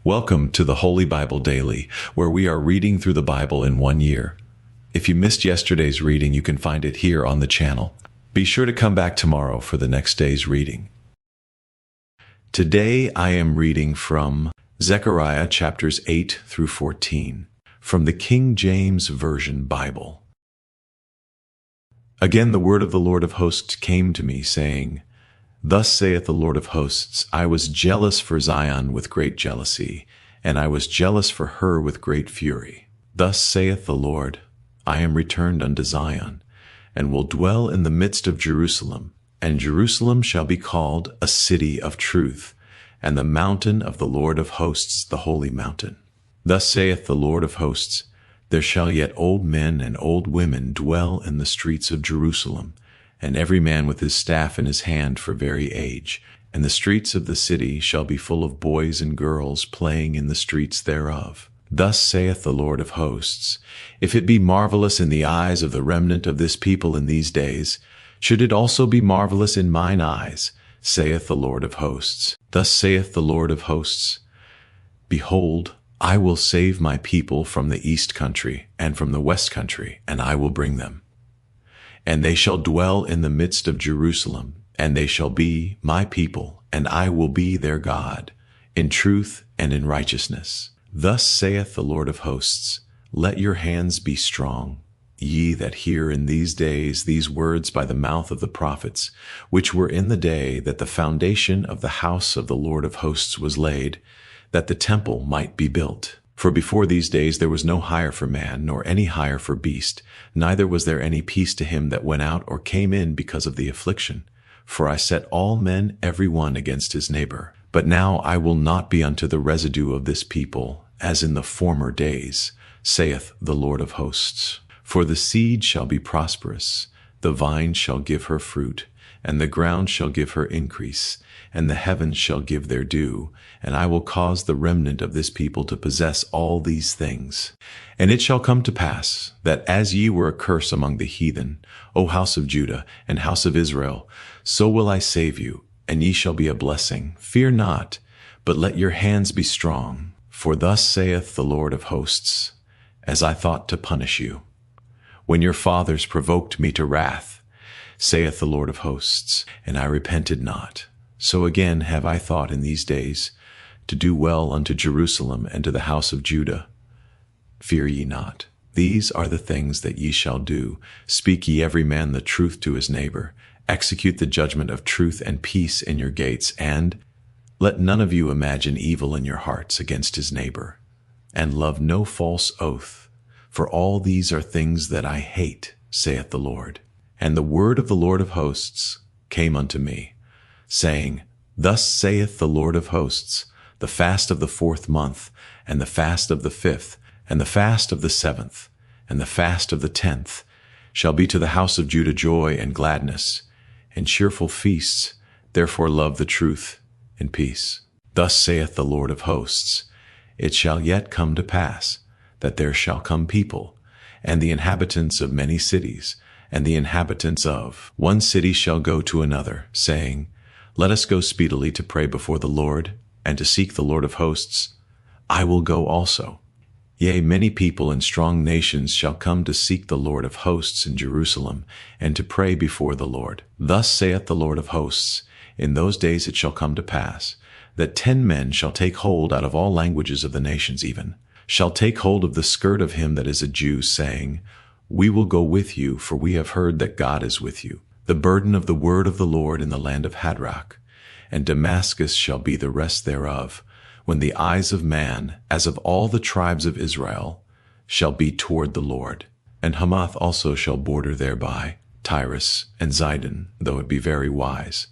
Welcome to the Holy Bible Daily, where we are reading through the Bible in 1 year. If you missed yesterday's reading, you can find it here on the channel. Be sure to come back tomorrow for the next day's reading. Today I am reading from Zechariah chapters 8 through 14, from the King James Version Bible. Again the word of the Lord of hosts came to me, saying, Thus saith the Lord of hosts, I was jealous for Zion with great jealousy, and I was jealous for her with great fury. Thus saith the Lord, I am returned unto Zion, and will dwell in the midst of Jerusalem, and Jerusalem shall be called a city of truth, and the mountain of the Lord of hosts, the holy mountain. Thus saith the Lord of hosts, There shall yet old men and old women dwell in the streets of Jerusalem, and every man with his staff in his hand for very age. And the streets of the city shall be full of boys and girls playing in the streets thereof. Thus saith the Lord of hosts, If it be marvelous in the eyes of the remnant of this people in these days, should it also be marvelous in mine eyes, saith the Lord of hosts. Thus saith the Lord of hosts, Behold, I will save my people from the east country and from the west country, and I will bring them. And they shall dwell in the midst of Jerusalem, and they shall be my people, and I will be their God, in truth and in righteousness. Thus saith the Lord of hosts, Let your hands be strong, ye that hear in these days these words by the mouth of the prophets, which were in the day that the foundation of the house of the Lord of hosts was laid, that the temple might be built. For before these days there was no hire for man, nor any hire for beast, neither was there any peace to him that went out or came in because of the affliction. For I set all men every one against his neighbor. But now I will not be unto the residue of this people, as in the former days, saith the Lord of hosts. For the seed shall be prosperous, the vine shall give her fruit, and the ground shall give her increase, and the heavens shall give their due, and I will cause the remnant of this people to possess all these things. And it shall come to pass, that as ye were a curse among the heathen, O house of Judah and house of Israel, so will I save you, and ye shall be a blessing. Fear not, but let your hands be strong. For thus saith the Lord of hosts, As I thought to punish you, when your fathers provoked me to wrath, saith the Lord of hosts, and I repented not. So again have I thought in these days to do well unto Jerusalem and to the house of Judah. Fear ye not. These are the things that ye shall do. Speak ye every man the truth to his neighbor. Execute the judgment of truth and peace in your gates, and let none of you imagine evil in your hearts against his neighbor. And love no false oath, for all these are things that I hate, saith the Lord. And the word of the Lord of hosts came unto me, saying, Thus saith the Lord of hosts, the fast of the 4th month, and the fast of the 5th, and the fast of the 7th, and the fast of the 10th, shall be to the house of Judah joy and gladness, and cheerful feasts. Therefore love the truth and peace. Thus saith the Lord of hosts, It shall yet come to pass, that there shall come people, and the inhabitants of many cities, and the inhabitants of one city shall go to another, saying, Let us go speedily to pray before the Lord, and to seek the Lord of hosts. I will go also. Yea, many people and strong nations shall come to seek the Lord of hosts in Jerusalem, and to pray before the Lord. Thus saith the Lord of hosts, In those days it shall come to pass, that 10 men shall take hold out of all languages of the nations even, shall take hold of the skirt of him that is a Jew, saying, We will go with you, for we have heard that God is with you. The burden of the word of the Lord in the land of Hadrach, and Damascus shall be the rest thereof, when the eyes of man, as of all the tribes of Israel, shall be toward the Lord. And Hamath also shall border thereby, Tyrus and Zidon, though it be very wise.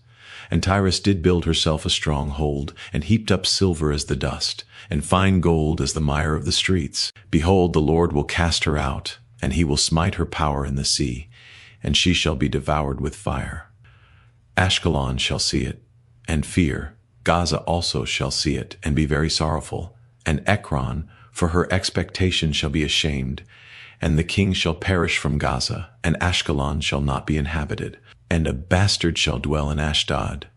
And Tyrus did build herself a strong hold, and heaped up silver as the dust, and fine gold as the mire of the streets. Behold, the Lord will cast her out, and he will smite her power in the sea, and she shall be devoured with fire. Ashkelon shall see it, and fear. Gaza also shall see it, and be very sorrowful. And Ekron, for her expectation, shall be ashamed. And the king shall perish from Gaza, and Ashkelon shall not be inhabited. And a bastard shall dwell in Ashdod.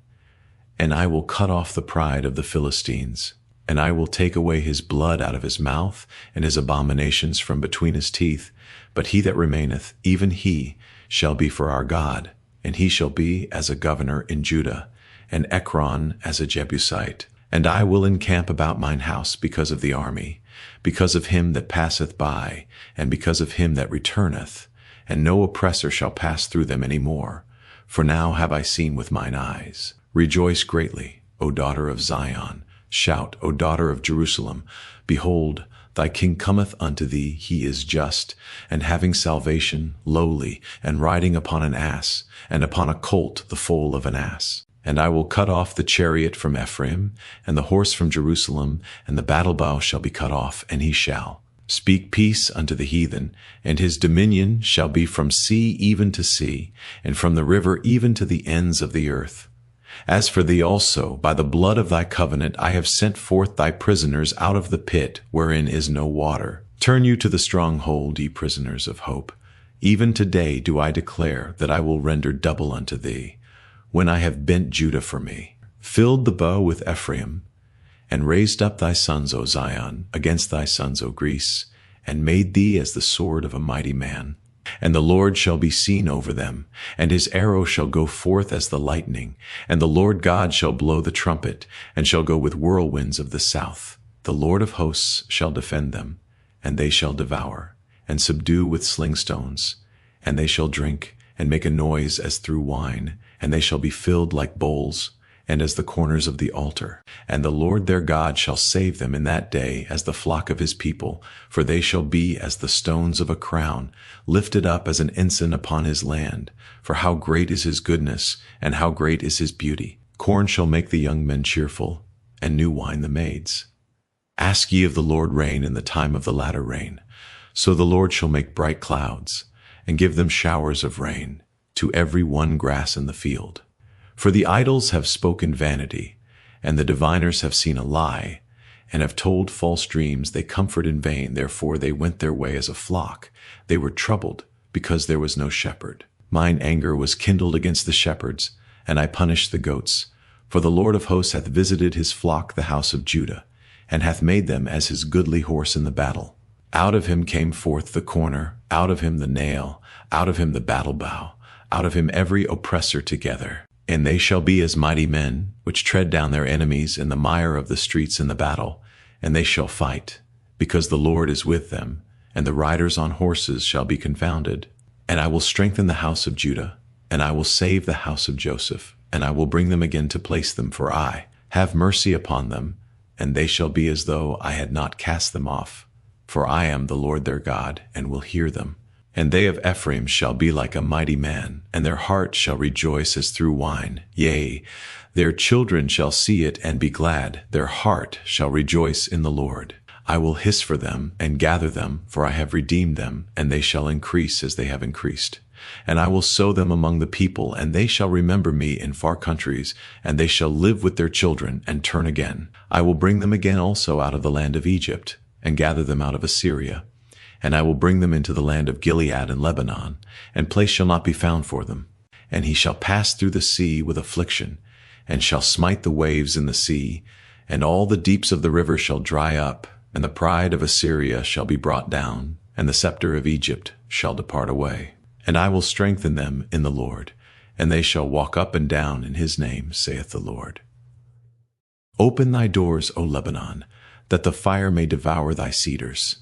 And I will cut off the pride of the Philistines. And I will take away his blood out of his mouth, and his abominations from between his teeth. But he that remaineth, even he, shall be for our God, and he shall be as a governor in Judah, and Ekron as a Jebusite. And I will encamp about mine house because of the army, because of him that passeth by, and because of him that returneth, and no oppressor shall pass through them any more. For now have I seen with mine eyes. Rejoice greatly, O daughter of Zion. Shout, O daughter of Jerusalem. Behold, thy king cometh unto thee, he is just, and having salvation, lowly, and riding upon an ass, and upon a colt the foal of an ass. And I will cut off the chariot from Ephraim, and the horse from Jerusalem, and the battle bow shall be cut off, and he shall speak peace unto the heathen, and his dominion shall be from sea even to sea, and from the river even to the ends of the earth. As for thee also, by the blood of thy covenant I have sent forth thy prisoners out of the pit wherein is no water. Turn you to the stronghold, ye prisoners of hope. Even today do I declare that I will render double unto thee, when I have bent Judah for me, filled the bow with Ephraim, and raised up thy sons, O Zion, against thy sons, O Greece, and made thee as the sword of a mighty man. And the Lord shall be seen over them, and his arrow shall go forth as the lightning, and the Lord God shall blow the trumpet, and shall go with whirlwinds of the south. The Lord of hosts shall defend them, and they shall devour, and subdue with slingstones. And they shall drink, and make a noise as through wine, and they shall be filled like bowls, and as the corners of the altar. And the Lord their God shall save them in that day as the flock of his people, for they shall be as the stones of a crown, lifted up as an ensign upon his land. For how great is his goodness, and how great is his beauty! Corn shall make the young men cheerful, and new wine the maids. Ask ye of the Lord rain in the time of the latter rain. So the Lord shall make bright clouds, and give them showers of rain, to every one grass in the field. For the idols have spoken vanity, and the diviners have seen a lie, and have told false dreams. They comfort in vain, therefore they went their way as a flock. They were troubled, because there was no shepherd. Mine anger was kindled against the shepherds, and I punished the goats. For the Lord of hosts hath visited his flock, the house of Judah, and hath made them as his goodly horse in the battle. Out of him came forth the corner, out of him the nail, out of him the battle bow, out of him every oppressor together. And they shall be as mighty men, which tread down their enemies in the mire of the streets in the battle. And they shall fight, because the Lord is with them, and the riders on horses shall be confounded. And I will strengthen the house of Judah, and I will save the house of Joseph, and I will bring them again to place them, for I have mercy upon them, and they shall be as though I had not cast them off. For I am the Lord their God, and will hear them. And they of Ephraim shall be like a mighty man, and their heart shall rejoice as through wine. Yea, their children shall see it and be glad. Their heart shall rejoice in the Lord. I will hiss for them and gather them, for I have redeemed them, and they shall increase as they have increased. And I will sow them among the people, and they shall remember me in far countries, and they shall live with their children and turn again. I will bring them again also out of the land of Egypt, and gather them out of Assyria. And I will bring them into the land of Gilead and Lebanon, and place shall not be found for them. And he shall pass through the sea with affliction, and shall smite the waves in the sea, and all the deeps of the river shall dry up, and the pride of Assyria shall be brought down, and the scepter of Egypt shall depart away. And I will strengthen them in the Lord, and they shall walk up and down in his name, saith the Lord. Open thy doors, O Lebanon, that the fire may devour thy cedars.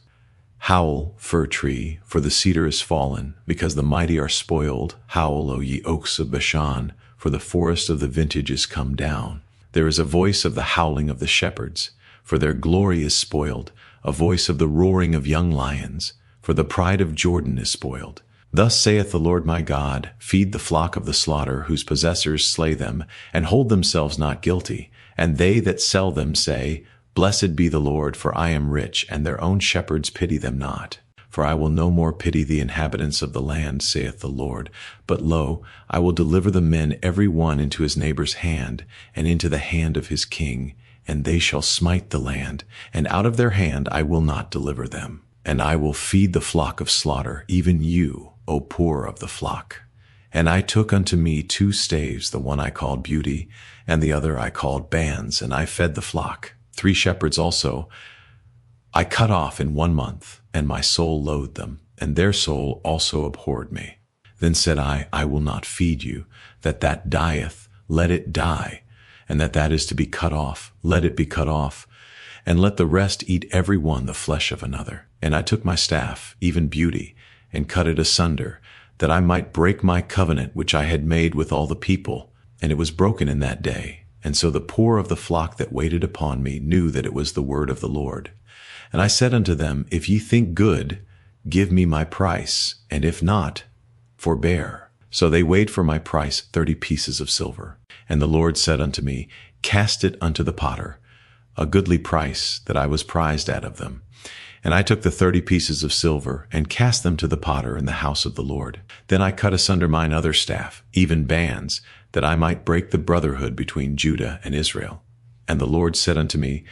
Howl, fir tree, for the cedar is fallen, because the mighty are spoiled. Howl, O ye oaks of Bashan, for the forest of the vintage is come down. There is a voice of the howling of the shepherds, for their glory is spoiled, a voice of the roaring of young lions, for the pride of Jordan is spoiled. Thus saith the Lord my God, feed the flock of the slaughter, whose possessors slay them, and hold themselves not guilty. And they that sell them say, Blessed be the Lord, for I am rich, and their own shepherds pity them not. For I will no more pity the inhabitants of the land, saith the Lord. But lo, I will deliver the men every one into his neighbor's hand, and into the hand of his king, and they shall smite the land, and out of their hand I will not deliver them. And I will feed the flock of slaughter, even you, O poor of the flock. And I took unto me 2 staves, the one I called Beauty, and the other I called Bands, and I fed the flock. 3 shepherds also I cut off in 1 month, and my soul loathed them, and their soul also abhorred me. Then said I will not feed you, that dieth, let it die, and that is to be cut off, let it be cut off, and let the rest eat every one the flesh of another. And I took my staff, even beauty, and cut it asunder, that I might break my covenant which I had made with all the people, and it was broken in that day. And so the poor of the flock that waited upon me knew that it was the word of the Lord. And I said unto them, If ye think good, give me my price, and if not, forbear. So they weighed for my price 30 pieces of silver. And the Lord said unto me, Cast it unto the potter, a goodly price that I was prized at of them. And I took the 30 pieces of silver, and cast them to the potter in the house of the Lord. Then I cut asunder mine other staff, even bands, that I might break the brotherhood between Judah and Israel. And the Lord said unto me,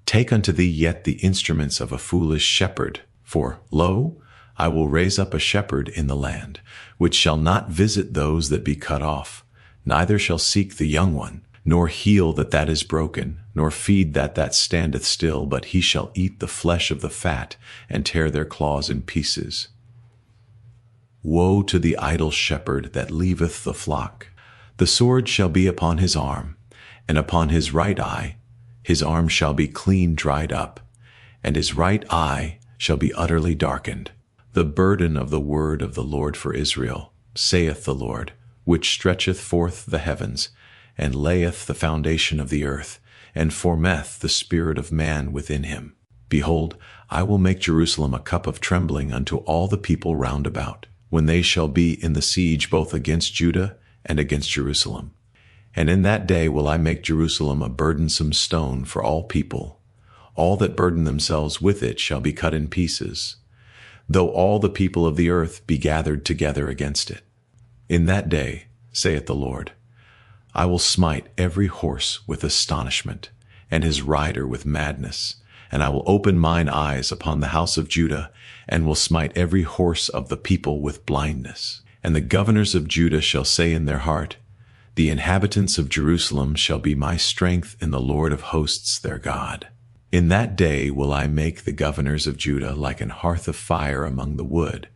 Take unto thee yet the instruments of a foolish shepherd, for, lo, I will raise up a shepherd in the land, which shall not visit those that be cut off, neither shall seek the young one, nor heal that is broken, nor feed that standeth still, but he shall eat the flesh of the fat, and tear their claws in pieces. Woe to the idle shepherd that leaveth the flock! The sword shall be upon his arm, and upon his right eye. His arm shall be clean dried up, and his right eye shall be utterly darkened. The burden of the word of the Lord for Israel, saith the Lord, which stretcheth forth the heavens, and layeth the foundation of the earth, and formeth the spirit of man within him. Behold, I will make Jerusalem a cup of trembling unto all the people round about, when they shall be in the siege both against Judah and against Jerusalem. And in that day will I make Jerusalem a burdensome stone for all people. All that burden themselves with it shall be cut in pieces, though all the people of the earth be gathered together against it. In that day, saith the Lord, I will smite every horse with astonishment, and his rider with madness, and I will open mine eyes upon the house of Judah, and will smite every horse of the people with blindness. And the governors of Judah shall say in their heart, The inhabitants of Jerusalem shall be my strength in the Lord of hosts their God. In that day will I make the governors of Judah like an hearth of fire among the wood,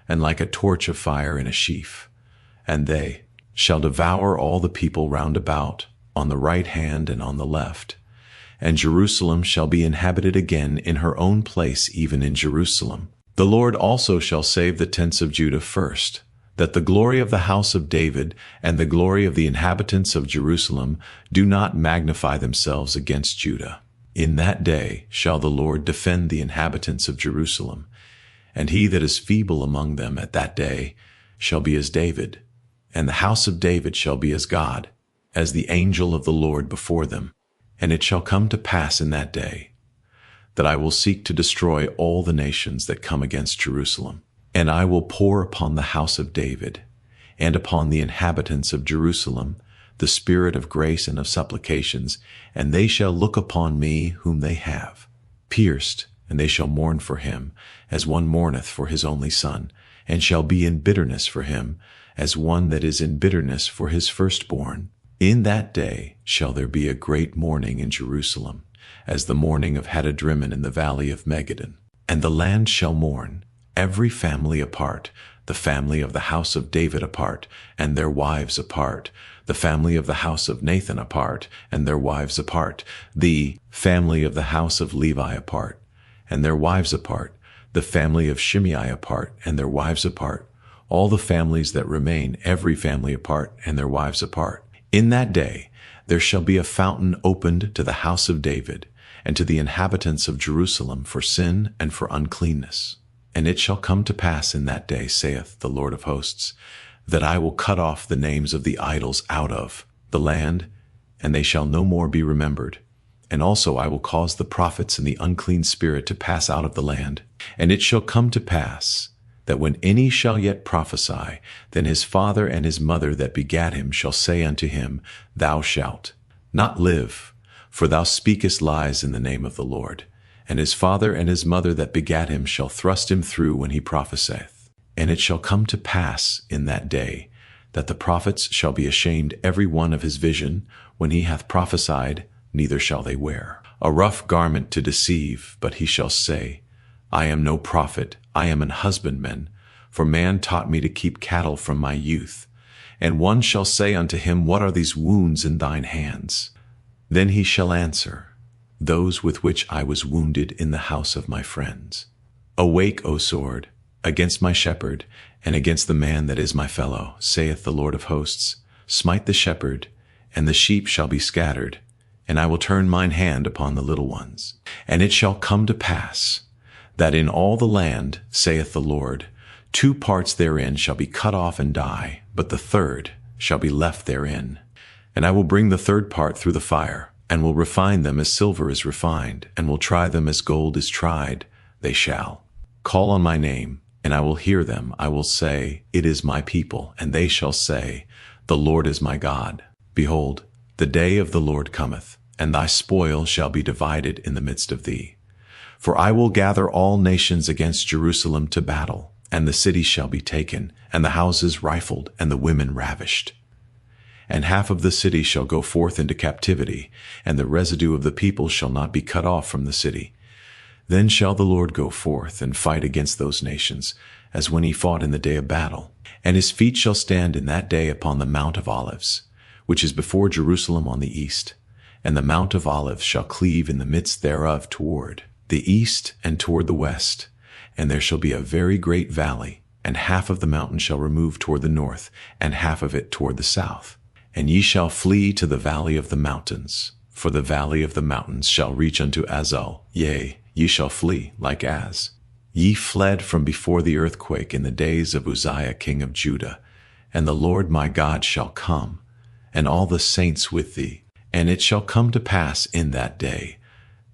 and like a torch of fire in a sheaf. And they shall devour all the people round about, on the right hand and on the left. And Jerusalem shall be inhabited again in her own place, even in Jerusalem. The Lord also shall save the tents of Judah first, that the glory of the house of David and the glory of the inhabitants of Jerusalem do not magnify themselves against Judah. In that day shall the Lord defend the inhabitants of Jerusalem, and he that is feeble among them at that day shall be as David, and the house of David shall be as God, as the angel of the Lord before them. And it shall come to pass in that day that I will seek to destroy all the nations that come against Jerusalem. And I will pour upon the house of David and upon the inhabitants of Jerusalem the spirit of grace and of supplications, and they shall look upon me whom they have pierced, and they shall mourn for him, as one mourneth for his only son, and shall be in bitterness for him, as one that is in bitterness for his firstborn. In that day shall there be a great mourning in Jerusalem, as the mourning of Hadadrimmon in the valley of Megiddon. And the land shall mourn, every family apart, the family of the house of David apart, and their wives apart, the family of the house of Nathan apart, and their wives apart, the family of the house of Levi apart, and their wives apart, the family of Shimei apart, and their wives apart, all the families that remain, every family apart, and their wives apart. In that day there shall be a fountain opened to the house of David, and to the inhabitants of Jerusalem for sin and for uncleanness. And it shall come to pass in that day, saith the Lord of hosts, that I will cut off the names of the idols out of the land, and they shall no more be remembered. And also I will cause the prophets and the unclean spirit to pass out of the land. And it shall come to pass that when any shall yet prophesy, then his father and his mother that begat him shall say unto him, Thou shalt not live, for thou speakest lies in the name of the Lord. And his father and his mother that begat him shall thrust him through when he prophesieth. And it shall come to pass in that day that the prophets shall be ashamed every one of his vision when he hath prophesied, neither shall they wear. a rough garment to deceive, but he shall say, I am no prophet, I am an husbandman, for man taught me to keep cattle from my youth. And one shall say unto him, What are these wounds in thine hands? Then he shall answer, Those with which I was wounded in the house of my friends. Awake, O sword, against my shepherd, and against the man that is my fellow, saith the Lord of hosts. Smite the shepherd, and the sheep shall be scattered, and I will turn mine hand upon the little ones. And it shall come to pass, that in all the land, saith the Lord, 2 parts therein shall be cut off and die, but the third shall be left therein. And I will bring the third part through the fire, and will refine them as silver is refined, and will try them as gold is tried. They shall call on my name, and I will hear them. I will say, It is my people, and they shall say, The Lord is my God. Behold, the day of the Lord cometh, and thy spoil shall be divided in the midst of thee. For I will gather all nations against Jerusalem to battle, and the city shall be taken, and the houses rifled, and the women ravished. And half of the city shall go forth into captivity, and the residue of the people shall not be cut off from the city. Then shall the Lord go forth and fight against those nations, as when he fought in the day of battle. And his feet shall stand in that day upon the Mount of Olives, which is before Jerusalem on the east. And the Mount of Olives shall cleave in the midst thereof toward the east and toward the west. And there shall be a very great valley, and half of the mountain shall remove toward the north, and half of it toward the south. And ye shall flee to the valley of the mountains, for the valley of the mountains shall reach unto Azal. Yea, ye shall flee like as ye fled from before the earthquake in the days of Uzziah king of Judah. And the Lord my God shall come, and all the saints with thee. And it shall come to pass in that day,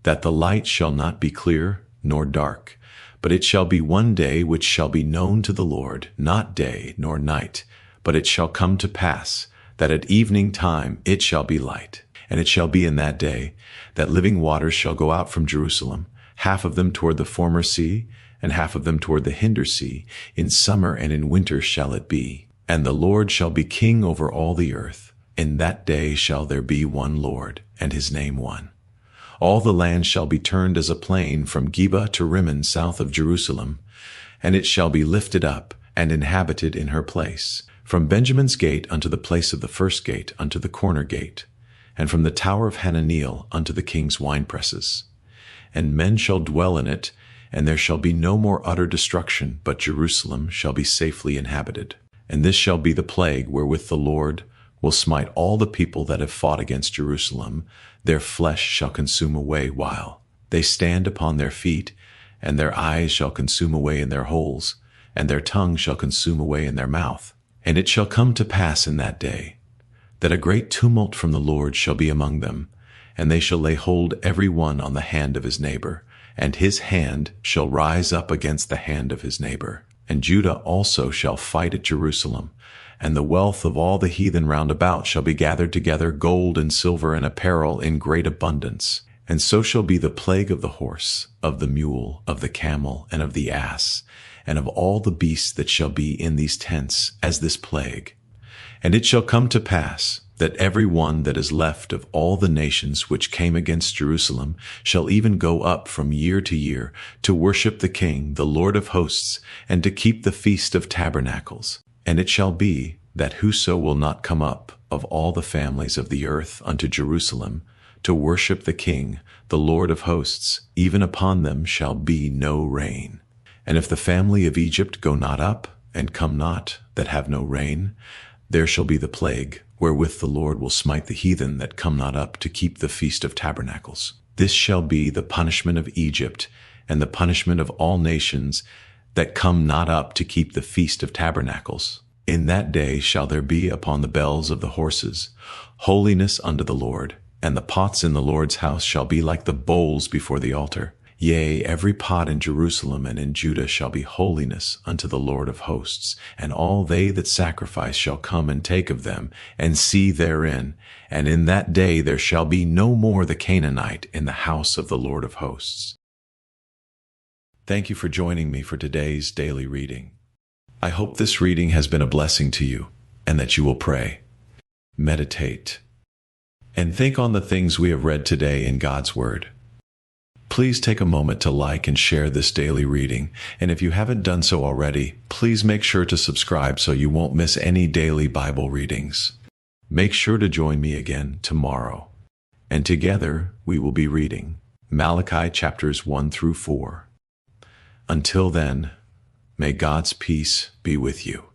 that the light shall not be clear nor dark, but it shall be one day which shall be known to the Lord, not day nor night. But it shall come to pass, that at evening time it shall be light. And it shall be in that day, that living waters shall go out from Jerusalem, half of them toward the former sea, and half of them toward the hinder sea. In summer and in winter shall it be. And the Lord shall be king over all the earth. In that day shall there be one Lord, and his name one. All the land shall be turned as a plain from Geba to Rimmon south of Jerusalem, and it shall be lifted up and inhabited in her place, from Benjamin's gate unto the place of the first gate unto the corner gate, and from the tower of Hananeel unto the king's winepresses. And men shall dwell in it, and there shall be no more utter destruction, but Jerusalem shall be safely inhabited. And this shall be the plague wherewith the Lord will smite all the people that have fought against Jerusalem. Their flesh shall consume away while they stand upon their feet, and their eyes shall consume away in their holes, and their tongue shall consume away in their mouth. And it shall come to pass in that day, that a great tumult from the Lord shall be among them, and they shall lay hold every one on the hand of his neighbor, and his hand shall rise up against the hand of his neighbor. And Judah also shall fight at Jerusalem, and the wealth of all the heathen round about shall be gathered together, gold and silver and apparel in great abundance. And so shall be the plague of the horse, of the mule, of the camel, and of the ass, and of all the beasts that shall be in these tents, as this plague. And it shall come to pass, that every one that is left of all the nations which came against Jerusalem shall even go up from year to year to worship the King, the Lord of hosts, and to keep the Feast of Tabernacles. And it shall be, that whoso will not come up of all the families of the earth unto Jerusalem to worship the King, the Lord of hosts, even upon them shall be no rain. And if the family of Egypt go not up, and come not, that have no rain, there shall be the plague, wherewith the Lord will smite the heathen that come not up to keep the Feast of Tabernacles. This shall be the punishment of Egypt, and the punishment of all nations that come not up to keep the Feast of Tabernacles. In that day shall there be upon the bells of the horses holiness unto the Lord, and the pots in the Lord's house shall be like the bowls before the altar. Yea, every pot in Jerusalem and in Judah shall be holiness unto the Lord of hosts, and all they that sacrifice shall come and take of them, and see therein. And in that day there shall be no more the Canaanite in the house of the Lord of hosts. Thank you for joining me for today's daily reading. I hope this reading has been a blessing to you, and that you will pray, meditate, and think on the things we have read today in God's Word. Please take a moment to like and share this daily reading, and if you haven't done so already, please make sure to subscribe so you won't miss any daily Bible readings. Make sure to join me again tomorrow, and together we will be reading Malachi chapters 1 through 4. Until then, may God's peace be with you.